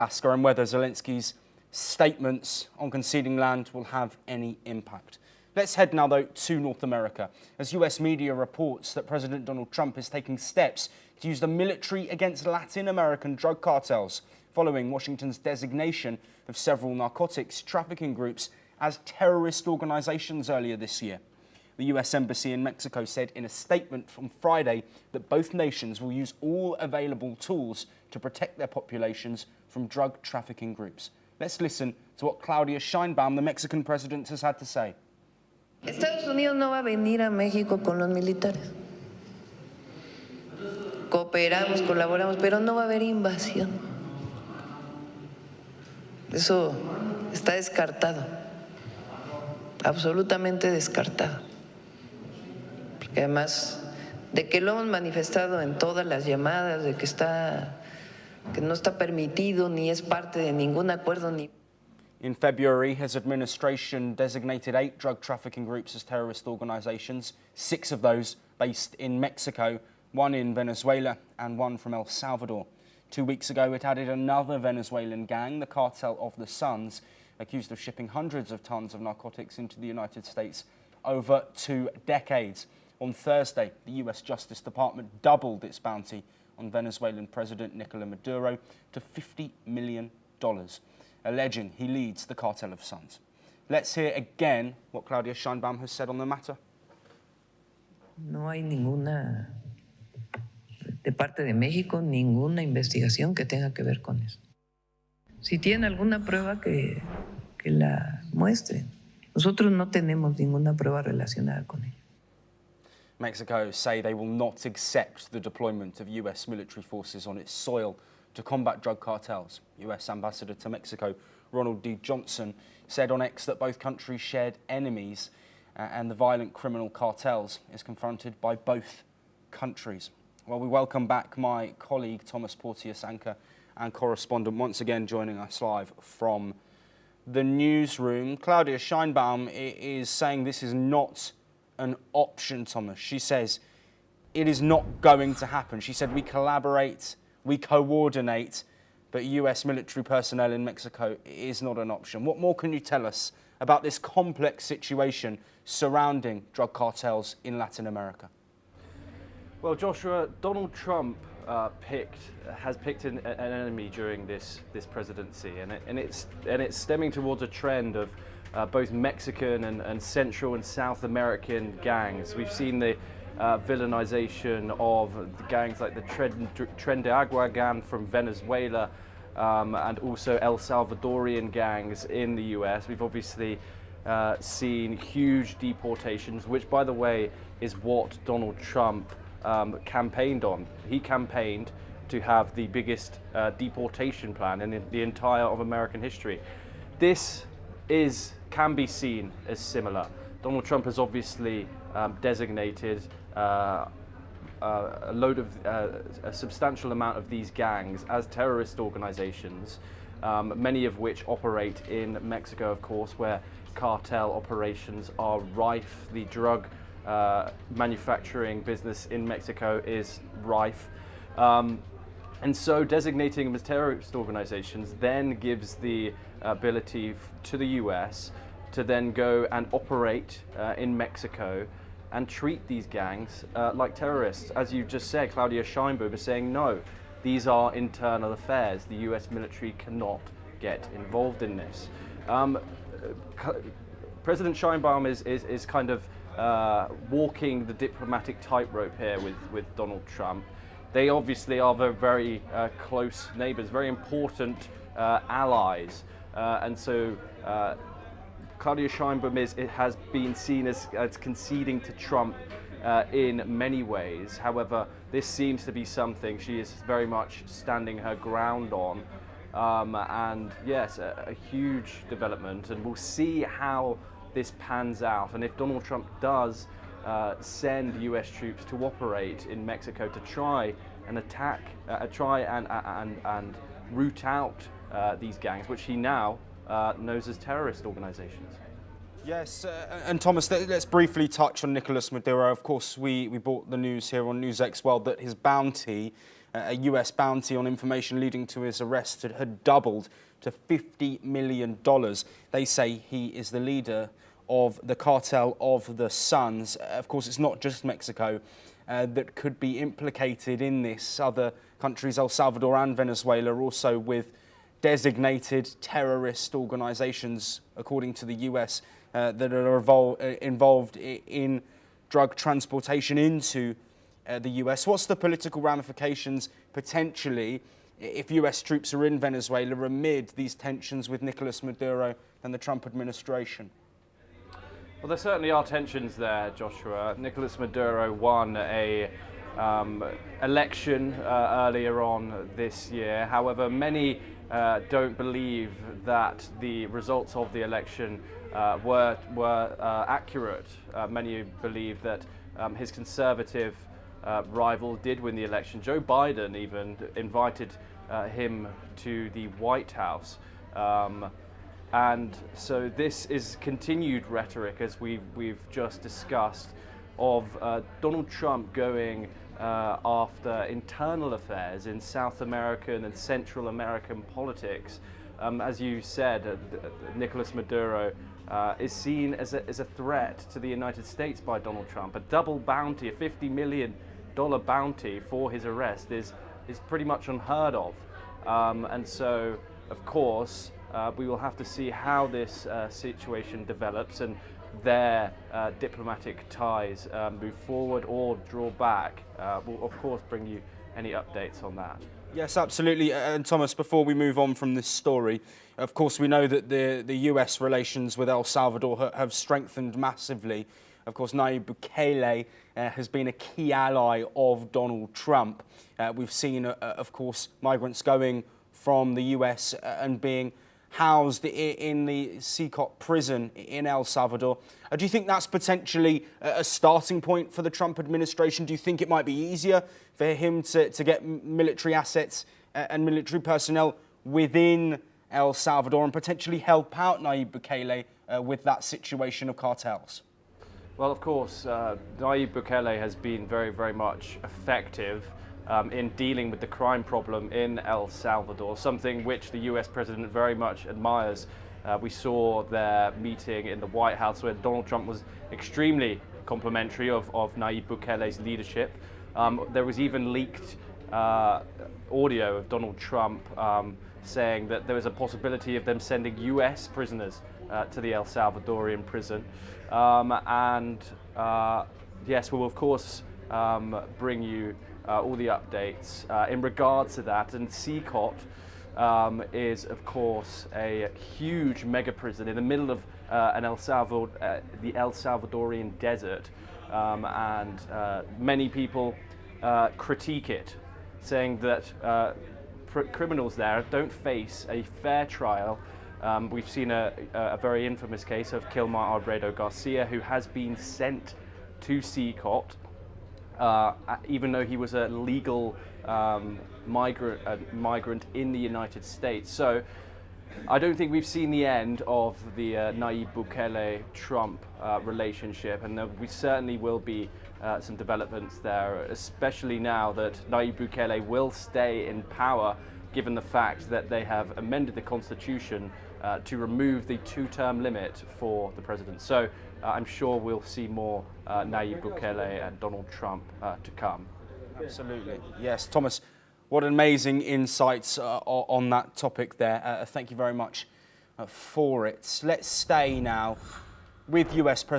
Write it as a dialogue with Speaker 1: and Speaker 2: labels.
Speaker 1: Alaska and whether Zelensky's statements on conceding land will have any impact. Let's head now, though, to North America, as US media reports that President Donald Trump is taking steps to use the military against Latin American drug cartels, following Washington's designation of several narcotics trafficking groups as terrorist organizations earlier this year. The US Embassy in Mexico said in a statement on Friday that both nations will use all available tools to protect their populations from drug trafficking groups. Let's listen to what Claudia Sheinbaum, the Mexican president, has had to say.
Speaker 2: Estados Unidos no va a venir a México con los militares. Cooperamos, colaboramos, pero no va a haber invasión. Eso está descartado, absolutamente descartado. Porque además de que lo hemos manifestado en todas las llamadas, de que no está permitido ni es parte de ningún acuerdo ni.
Speaker 1: In February, his administration designated 8 drug trafficking groups as terrorist organizations, 6 of those based in Mexico, 1 in Venezuela and 1 from El Salvador. 2 weeks ago, it added another Venezuelan gang, the Cartel of the Suns, accused of shipping hundreds of tons of narcotics into the United States over 2 decades. On Thursday, the US Justice Department doubled its bounty on Venezuelan President Nicolas Maduro to $50 million, alleging he leads the Cartel of Suns. Let's hear again what Claudia Sheinbaum has said on the matter.
Speaker 2: No hay ninguna, de parte de México, ninguna investigación que tenga que ver con eso. Si tiene alguna prueba que la muestren. Nosotros no tenemos ninguna prueba relacionada con ello.
Speaker 1: Mexico say they will not accept the deployment of US military forces on its soil to combat drug cartels. US Ambassador to Mexico, Ronald D. Johnson, said on X that both countries shared enemies and the violent criminal cartels is confronted by both countries. Well, we welcome back my colleague Thomas Porteous, anchor and correspondent, once again joining us live from the newsroom. Claudia Sheinbaum is saying this is not an option, Thomas. She says it is not going to happen. She said we collaborate, we coordinate, but US military personnel in Mexico is not an option. What more can you tell us about this complex situation surrounding drug cartels in Latin America?
Speaker 3: Well, Joshua, Donald Trump has picked an enemy during this presidency, and it's stemming towards a trend of both Mexican and Central and South American gangs. We've seen the villainization of the gangs like the Tren de Agua gang from Venezuela, and also El Salvadorian gangs in the US. We've obviously seen huge deportations, which, by the way, is what Donald Trump campaigned on. He campaigned to have the biggest deportation plan in the entire of American history. This can be seen as similar. Donald Trump has obviously designated a substantial amount of these gangs as terrorist organizations, many of which operate in Mexico, of course, where cartel operations are rife. The drug manufacturing business in Mexico is rife. And so designating them as terrorist organizations then gives the ability to the US to then go and operate in Mexico and treat these gangs like terrorists. As you just said, Claudia Sheinbaum is saying no, these are internal affairs. The US military cannot get involved in this. President Sheinbaum is kind of walking the diplomatic tightrope here with Donald Trump. They obviously are very close neighbors, very important allies. And so Claudia Sheinbaum has been seen as conceding to Trump in many ways. However, this seems to be something she is very much standing her ground on. And yes, a huge development, and we'll see how this pans out. And if Donald Trump does send US troops to operate in Mexico to try and attack, and root out these gangs, which he now knows as terrorist organizations.
Speaker 1: Yes, and Thomas, let's briefly touch on Nicolas Maduro. Of course, we brought the news here on NewsX World that his bounty a US bounty on information leading to his arrest had doubled to $50 million. They say he is the leader of the Cartel of the Suns. Of course, it's not just Mexico that could be implicated in this. Other countries, El Salvador and Venezuela, also with designated terrorist organizations, according to the US, that are involved in drug transportation into the US. What's the political ramifications potentially if US troops are in Venezuela amid these tensions with Nicolas Maduro and the Trump administration?
Speaker 3: Well, there certainly are tensions there, Joshua. Nicolas Maduro won a election earlier on this year. However, many don't believe that the results of the election were accurate. Many believe that his conservative rival did win the election. Joe Biden even invited him to the White House. And so this is continued rhetoric, as we've just discussed, of Donald Trump going after internal affairs in South American and Central American politics. As you said, Nicolas Maduro is seen as a threat to the United States by Donald Trump. A double bounty, a $50 million bounty for his arrest is pretty much unheard of. And so, of course, we will have to see how this situation develops and their diplomatic ties move forward or draw back. We'll, of course, bring you any updates on that.
Speaker 1: Yes, absolutely. And Thomas, before we move on from this story, of course, we know that the US relations with El Salvador have strengthened massively. Of course, Nayib Bukele has been a key ally of Donald Trump. We've seen, of course, migrants going from the US and being housed in the Secot prison in El Salvador. Do you think that's potentially a starting point for the Trump administration? Do you think it might be easier for him to get military assets and military personnel within El Salvador and potentially help out Nayib Bukele with that situation of cartels?
Speaker 3: Well, of course, Nayib Bukele has been very, very much effective in dealing with the crime problem in El Salvador, something which the US president very much admires. We saw their meeting in the White House where Donald Trump was extremely complimentary of Nayib Bukele's leadership. There was even leaked audio of Donald Trump saying that there was a possibility of them sending US prisoners to the El Salvadorian prison. Yes, we will of course bring you all the updates in regards to that. And Secot is, of course, a huge mega prison in the middle of the El Salvadorian desert, and many people critique it, saying that criminals there don't face a fair trial. We've seen a very infamous case of Kilmar Arbredo Garcia, who has been sent to Secot, even though he was a legal migrant in the United States. So I don't think we've seen the end of the Nayib Bukele-Trump relationship, and we certainly will be some developments there, especially now that Nayib Bukele will stay in power, given the fact that they have amended the constitution to remove the two-term limit for the president. So I'm sure we'll see more Nayib Bukele and Donald Trump to come.
Speaker 1: Absolutely. Yes, Thomas, what amazing insights on that topic there. Thank you very much for it. Let's stay now with US President